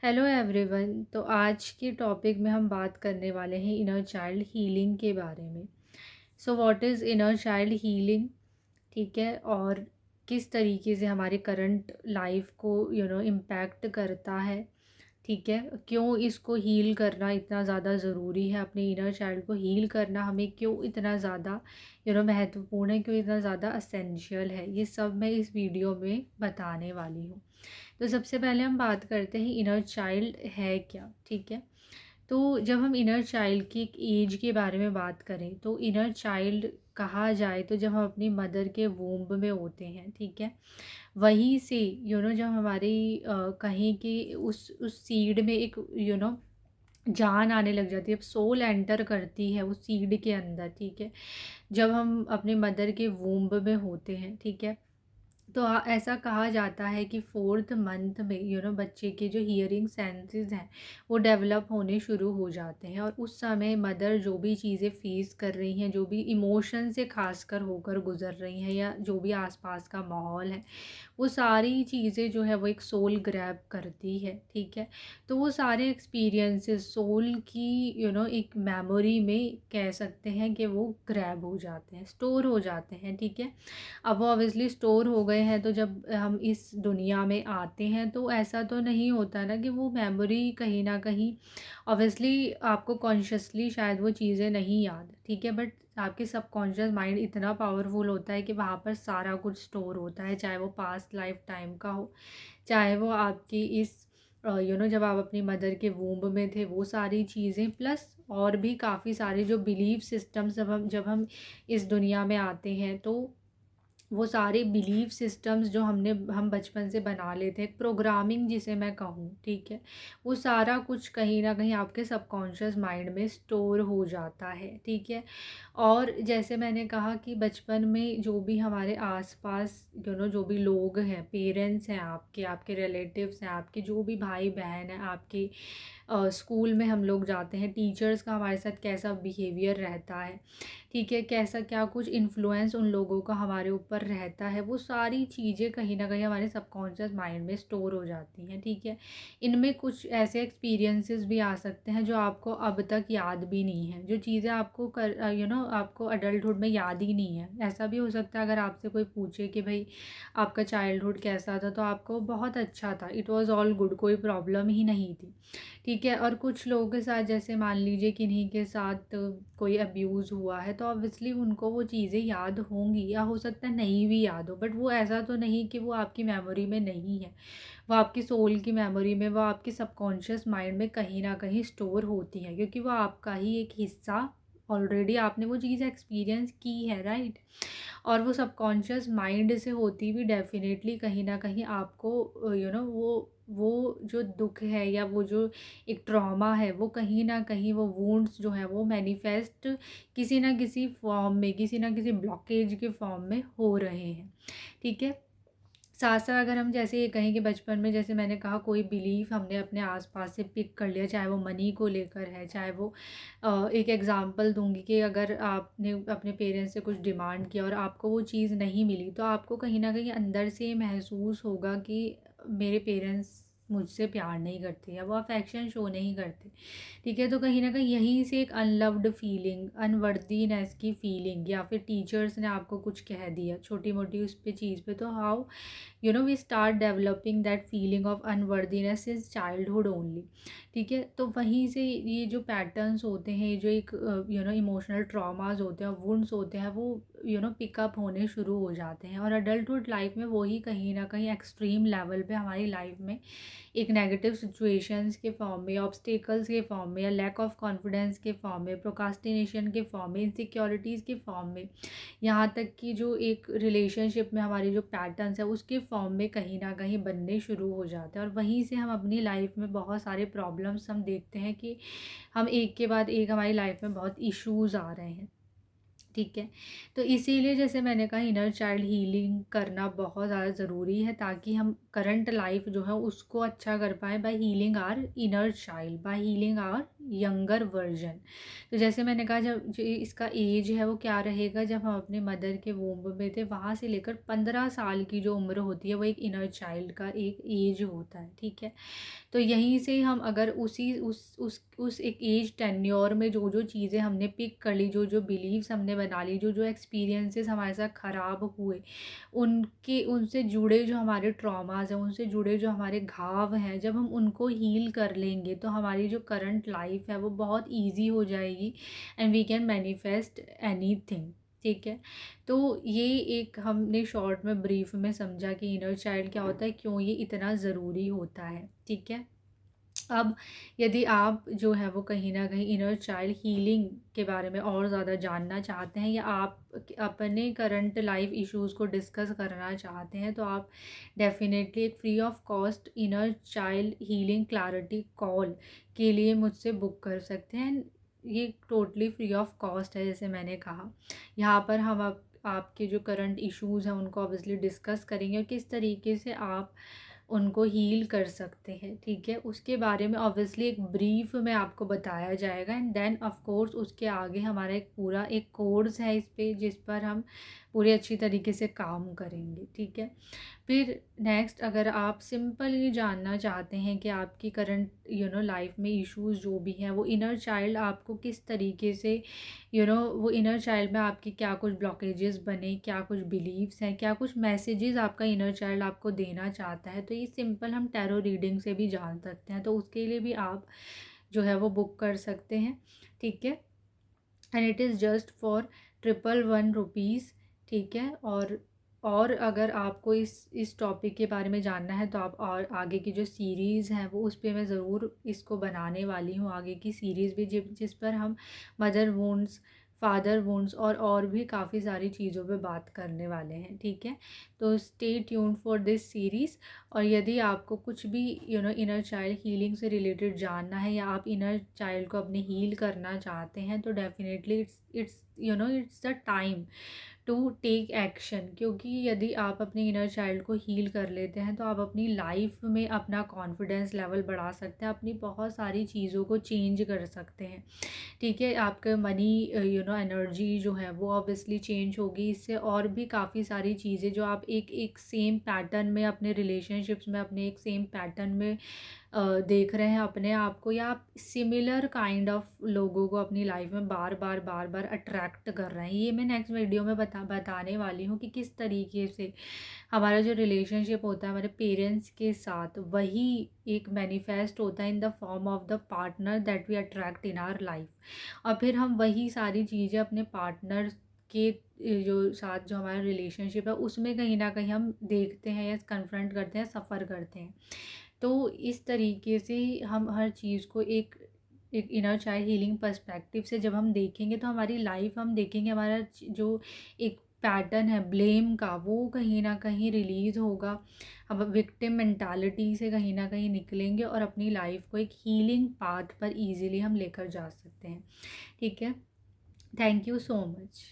Hello everyone. तो आज के टॉपिक में हम बात करने वाले हैं इनर चाइल्ड हीलिंग के बारे में। So what is inner child healing? ठीक है। और किस तरीके से हमारे करंट लाइफ को इम्पैक्ट करता है। ठीक है। क्यों इसको हील करना इतना ज़्यादा ज़रूरी है, अपने इनर चाइल्ड को हील करना हमें क्यों इतना ज़्यादा महत्वपूर्ण है, क्यों इतना ज़्यादा असेंशियल है, ये सब मैं इस वीडियो में बताने वाली हूँ। तो सबसे पहले हम बात करते हैं इनर चाइल्ड है क्या। ठीक है। तो जब हम इनर चाइल्ड की एक एज के बारे में बात करें तो इनर चाइल्ड कहा जाए तो जब हम अपनी मदर के वूम्ब में होते हैं, ठीक है, वहीं से जब हमारी कहीं की उस सीड में एक जान आने लग जाती है, अब सोल एंटर करती है उस सीड के अंदर। ठीक है। जब हम अपने मदर के वूम्ब में होते हैं, ठीक है, तो ऐसा कहा जाता है कि फोर्थ मंथ में बच्चे के जो हियरिंग सेंसेस हैं वो डेवलप होने शुरू हो जाते हैं, और उस समय मदर जो भी चीज़ें फेस कर रही हैं, जो भी इमोशन से खासकर होकर गुजर रही हैं, या जो भी आसपास का माहौल है, वो सारी चीज़ें जो है वो एक सोल ग्रैब करती है। ठीक है। तो वो सारे एक्सपीरियंसेस सोल की एक मेमोरी में कह सकते हैं कि वो ग्रैब हो जाते हैं, स्टोर हो जाते हैं। ठीक है। अब वो ऑब्वियसली स्टोर हो गए हैं, तो जब हम इस दुनिया में आते हैं तो ऐसा तो नहीं होता ना कि वो मेमोरी कहीं ना कहीं, ऑब्वियसली आपको कॉन्शियसली शायद वो चीज़ें नहीं याद, ठीक है, बट आपके सबकॉन्शियस माइंड इतना पावरफुल होता है कि वहाँ पर सारा कुछ स्टोर होता है, चाहे वो पास्ट लाइफ टाइम का हो, चाहे वो आपकी इस जब आप अपनी मदर के वूम्ब में थे वो सारी चीज़ें, प्लस और भी काफ़ी सारे जो बिलीफ सिस्टम्स जब हम इस दुनिया में आते हैं, तो वो सारे बिलीफ सिस्टम्स जो हम बचपन से बना लेते हैं, प्रोग्रामिंग जिसे मैं कहूँ, ठीक है, वो सारा कुछ कहीं ना कहीं आपके सबकॉन्शियस माइंड में स्टोर हो जाता है। ठीक है। और जैसे मैंने कहा कि बचपन में जो भी हमारे आसपास जो भी लोग हैं, पेरेंट्स हैं, आपके आपके रिलेटिव्स हैं, आपके जो भी भाई बहन हैं, आपके स्कूल में हम लोग जाते हैं, टीचर्स का हमारे साथ कैसा बिहेवियर रहता है, ठीक है, कैसा क्या कुछ इन्फ्लुएंस उन लोगों का हमारे ऊपर रहता है, वो सारी चीज़ें कहीं ना कहीं हमारे सबकॉन्शियस माइंड में स्टोर हो जाती हैं। ठीक है। इनमें कुछ ऐसे एक्सपीरियंसेस भी आ सकते हैं जो आपको अब तक याद भी नहीं है, जो चीज़ें आपको आपको अडल्टहुड में याद ही नहीं है। ऐसा भी हो सकता है अगर आपसे कोई पूछे कि भाई आपका चाइल्डहुड कैसा था, तो आपको बहुत अच्छा था, इट वाज ऑल गुड, कोई प्रॉब्लम ही नहीं थी। ठीक है। और कुछ लोगों के साथ जैसे मान लीजिए किन्हीं के साथ कोई अब्यूज़ हुआ है, तो ऑब्वियसली उनको वो चीज़ें याद होंगी, या हो सकता है नहीं भी याद हो, बट वो ऐसा तो नहीं कि वो आपकी मेमोरी में नहीं है, वो आपकी सोल की मेमोरी में, वो आपके सबकॉन्शियस माइंड में कहीं ना कहीं स्टोर होती है, क्योंकि वो आपका ही एक हिस्सा, ऑलरेडी आपने वो चीज़ एक्सपीरियंस की है, राइट। और वो सबकॉन्शियस माइंड से होती भी डेफिनेटली कहीं ना कहीं आपको वो जो दुख है, या वो जो एक ट्रॉमा है, वो कहीं ना कहीं वो वुंड्स जो है वो मैनिफेस्ट किसी ना किसी फॉर्म में, किसी ना किसी ब्लॉकेज के फॉर्म में हो रहे हैं। ठीक है। साथ साथ अगर हम जैसे ये कहें कि बचपन में जैसे मैंने कहा कोई बिलीफ हमने अपने आसपास से पिक कर लिया, चाहे वो मनी को लेकर है, चाहे वो एक एग्जांपल दूंगी कि अगर आपने अपने पेरेंट्स से कुछ डिमांड किया और आपको वो चीज़ नहीं मिली, तो आपको कहीं ना कहीं अंदर से महसूस होगा कि मेरे पेरेंट्स मुझसे प्यार नहीं करते, या वो अफेक्शन शो नहीं करते। ठीक है। तो कहीं न कहीं यहीं से एक अनलव्ड फीलिंग, अनवर्दीनेस की फीलिंग, या फिर टीचर्स ने आपको कुछ कह दिया छोटी-मोटी उस पे चीज़ पे, तो how we start developing that feeling of unworthiness is childhood only. ठीक है। तो वहीं से ये जो पैटर्न्स होते हैं, ये जो एक इमोशनल ट्रॉमास होते हैं, वुंड्स होते हैं, वो पिकअप होने शुरू हो जाते हैं, और अडल्टहुड लाइफ में वही कहीं ना कहीं एक्सट्रीम लेवल पे हमारी लाइफ में एक नेगेटिव सिचुएशंस के फॉर्म में, ऑब्स्टेकल्स के फॉर्म में, या लैक ऑफ कॉन्फिडेंस के फॉर्म में, प्रोकास्टिनेशन के फॉर्म में, इनसिक्योरिटीज़ के फॉर्म में, यहाँ तक कि जो एक रिलेशनशिप में हमारी जो पैटर्न्स है उसके फॉर्म में कहीं ना कहीं बनने शुरू हो जाते हैं, और वहीं से हम अपनी लाइफ में बहुत सारे प्रॉब्लम्स हम देखते हैं कि हम एक के बाद एक हमारी लाइफ में बहुत इश्यूज़ आ रहे हैं। ठीक है। तो इसीलिए जैसे मैंने कहा इनर चाइल्ड हीलिंग करना बहुत ज़्यादा ज़रूरी है, ताकि हम करंट लाइफ जो है उसको अच्छा कर पाएँ by healing our inner child, by healing our younger version. तो जैसे मैंने कहा, जब जो इसका एज है वो क्या रहेगा, जब हम अपने मदर के वोम्ब में थे वहाँ से लेकर 15 साल की जो उम्र होती है वो एक इनर चाइल्ड का एक एज होता है, ठीक है। तो यहीं से हम अगर उसी उस एक एज टेन्योर में जो जो चीज़ें हमने पिक कर ली, जो जो बिलीव्स हमने बना ली, जो जो एक्सपीरियंसेस हमारे साथ ख़राब हुए, उनके उनसे जुड़े जो हमारे ट्रॉमास हैं, उनसे जुड़े जो हमारे घाव हैं, जब हम उनको हील कर लेंगे तो हमारी जो करंट लाइफ है वो बहुत ईजी हो जाएगी and we can manifest anything, ठीक है। तो ये एक हमने शॉर्ट में ब्रीफ में समझा कि इनर चाइल्ड क्या होता है, क्यों ये इतना ज़रूरी होता है, ठीक है। अब यदि आप जो है वो कहीं न कहीं इनर चाइल्ड हीलिंग के बारे में और ज़्यादा जानना चाहते हैं, या आप अपने करंट लाइफ इश्यूज़ को डिस्कस करना चाहते हैं, तो आप डेफ़िनेटली एक free of cost inner child healing clarity call के लिए मुझसे बुक कर सकते हैं। ये टोटली फ्री ऑफ कॉस्ट है, जैसे मैंने कहा। यहाँ पर हम आपके जो करंट इश्यूज़ हैं उनको ऑब्वियसली डिस्कस करेंगे और किस तरीके से आप उनको हील कर सकते हैं, ठीक है। उसके बारे में ऑब्वियसली एक ब्रीफ में आपको बताया जाएगा एंड देन ऑफ कोर्स उसके आगे हमारा एक पूरा एक कोर्स है इस पे, जिस पर हम पूरी अच्छी तरीके से काम करेंगे, ठीक है। फिर नेक्स्ट, अगर आप सिंपल ये जानना चाहते हैं कि आपकी करंट लाइफ में इश्यूज़ जो भी हैं वो इनर चाइल्ड आपको किस तरीके से वो इनर चाइल्ड में आपकी क्या कुछ ब्लॉकेजेस बने, क्या कुछ बिलीव्स हैं, क्या कुछ मैसेजेस आपका इनर चाइल्ड आपको देना चाहता है, तो ये सिंपल हम टैरो रीडिंग से भी जान सकते हैं। तो उसके लिए भी आप जो है वो बुक कर सकते हैं, ठीक है। And it is just for 111 rupees, ठीक है। और अगर आपको इस टॉपिक के बारे में जानना है तो आप और आगे की जो सीरीज़ हैं वो उस पे मैं ज़रूर इसको बनाने वाली हूँ, आगे की सीरीज़ भी जिस पर हम मदर वुंड्स, फादर वुंड्स और भी काफ़ी सारी चीज़ों पे बात करने वाले हैं, ठीक है। तो stay tuned for this series. और यदि आपको कुछ भी इनर चाइल्ड हीलिंग से रिलेटेड जानना है, या आप इनर चाइल्ड को अपने हील करना चाहते हैं, तो definitely it's the time to take action. क्योंकि यदि आप अपने इनर चाइल्ड को हील कर लेते हैं तो आप अपनी लाइफ में अपना कॉन्फिडेंस लेवल बढ़ा सकते हैं, अपनी बहुत सारी चीज़ों को चेंज कर सकते हैं, ठीक है। आपका मनी एनर्जी जो है वो ऑब्वियसली चेंज होगी। इससे और भी काफ़ी सारी चीज़ें जो आप एक एक सेम पैटर्न में अपने रिलेशनशिप्स में, अपने एक सेम पैटर्न में देख रहे हैं अपने आप को, या आप सिमिलर काइंड ऑफ लोगों को अपनी लाइफ में बार बार अट्रैक्ट कर रहे हैं। ये मैं नेक्स्ट वीडियो में बताने वाली हूँ कि किस तरीके से हमारा जो रिलेशनशिप होता है हमारे पेरेंट्स के साथ, वही एक मैनिफेस्ट होता है in the form of the partner that we attract in our life. और फिर हम वही सारी चीज़ें अपने पार्टनर के जो साथ जो हमारा रिलेशनशिप है उसमें कहीं ना कहीं हम देखते हैं या कन्फ्रंट करते हैं, सफ़र करते हैं। तो इस तरीके से हम हर चीज़ को एक एक इनर चाइल्ड हीलिंग पर्सपेक्टिव से जब हम देखेंगे तो हमारी लाइफ हम देखेंगे, हमारा जो एक पैटर्न है ब्लेम का वो कहीं ना कहीं रिलीज़ होगा। हम विक्टिम मेंटालिटी से कहीं ना कहीं निकलेंगे और अपनी लाइफ को एक हीलिंग पाथ पर इजीली हम लेकर जा सकते हैं, ठीक है। Thank you so much.